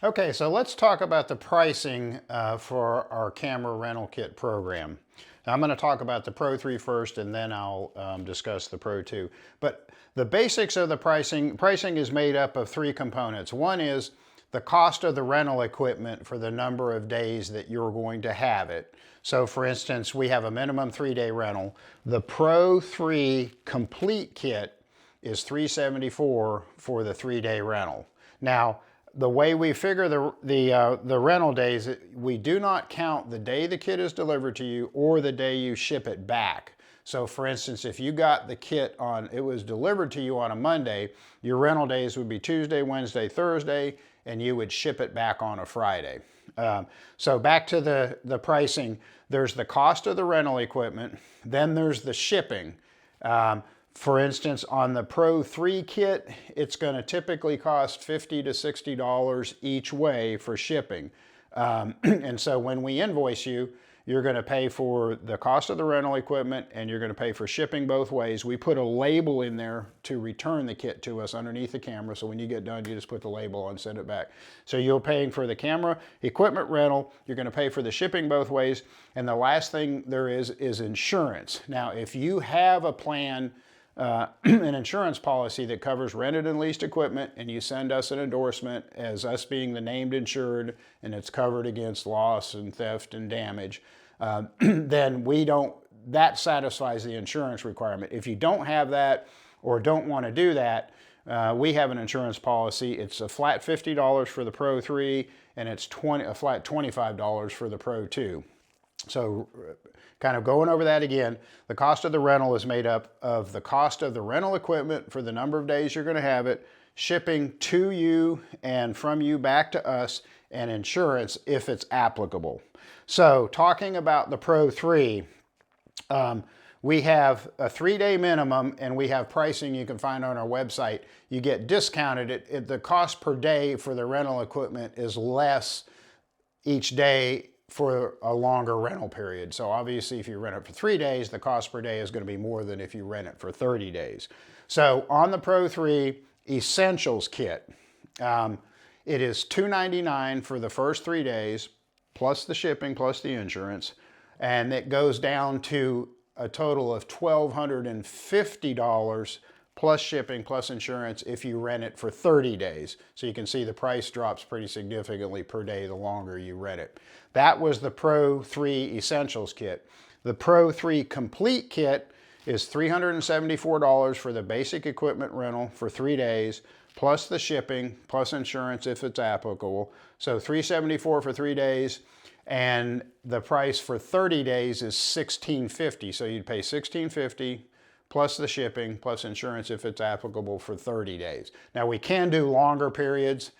Okay, so let's talk about the pricing for our camera rental kit program. Now, I'm going to talk about the Pro3 first, and then I'll discuss the Pro2. But the basics of the pricing is made up of three components. One is the cost of the rental equipment for the number of days that you're going to have it. So for instance, we have a minimum 3-day rental. The Pro3 Complete Kit is $374 for the 3-day rental. Now, the way we figure the rental days, we do not count the day the kit is delivered to you or the day you ship it back. So for instance, if you got the kit it was delivered to you on a Monday, your rental days would be Tuesday, Wednesday, Thursday, and you would ship it back on a Friday. So back to the pricing, there's the cost of the rental equipment, then there's the shipping. For instance, on the Pro3 kit, it's going to typically cost $50 to $60 each way for shipping. And so when we invoice you, you're going to pay for the cost of the rental equipment and you're going to pay for shipping both ways. We put a label in there to return the kit to us underneath the camera. So when you get done, you just put the label on and send it back. So you're paying for the camera equipment rental. You're going to pay for the shipping both ways. And the last thing there is insurance. Now, if you have a plan, an insurance policy that covers rented and leased equipment, and you send us an endorsement as us being the named insured and it's covered against loss and theft and damage, then that satisfies the insurance requirement. If you don't have that or don't want to do that, we have an insurance policy. It's a flat $50 for the Pro3 and it's a flat $25 for the Pro2. So kind of going over that again, the cost of the rental is made up of the cost of the rental equipment for the number of days you're going to have it, shipping to you and from you back to us, and insurance if it's applicable. So talking about the Pro3, we have a 3-day minimum and we have pricing you can find on our website. You get discounted. The cost per day for the rental equipment is less each day for a longer rental period. So obviously if you rent it for 3 days, the cost per day is going to be more than if you rent it for 30 days. So on the Pro3 Essentials Kit, it is $299 for the first 3 days, plus the shipping, plus the insurance, and it goes down to a total of $1,250 plus shipping, plus insurance if you rent it for 30 days. So you can see the price drops pretty significantly per day the longer you rent it. That was the Pro3 Essentials Kit. The Pro3 Complete Kit is $374 for the basic equipment rental for 3 days, plus the shipping, plus insurance if it's applicable. So $374 for 3 days, and the price for 30 days is $1,650. So you'd pay $1,650 plus the shipping, plus insurance if it's applicable for 30 days. Now we can do longer periods,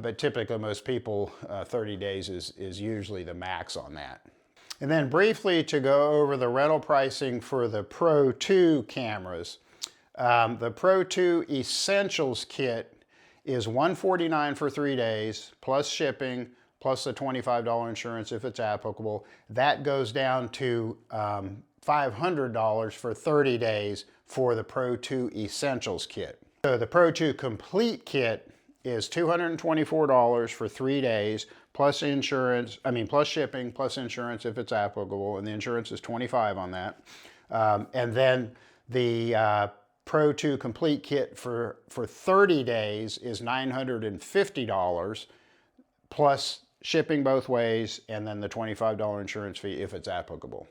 but typically most people, 30 days is usually the max on that. And then briefly to go over the rental pricing for the Pro2 cameras. The Pro2 Essentials Kit is $149 for 3 days, plus shipping, plus the $25 insurance if it's applicable. That goes down to $500 for 30 days for the Pro2 Essentials Kit. So the Pro2 Complete Kit is $224 for 3 days, plus insurance, plus shipping, plus insurance if it's applicable, and the insurance is $25 on that. And then the Pro2 Complete Kit for 30 days is $950 plus shipping both ways, and then the $25 insurance fee if it's applicable.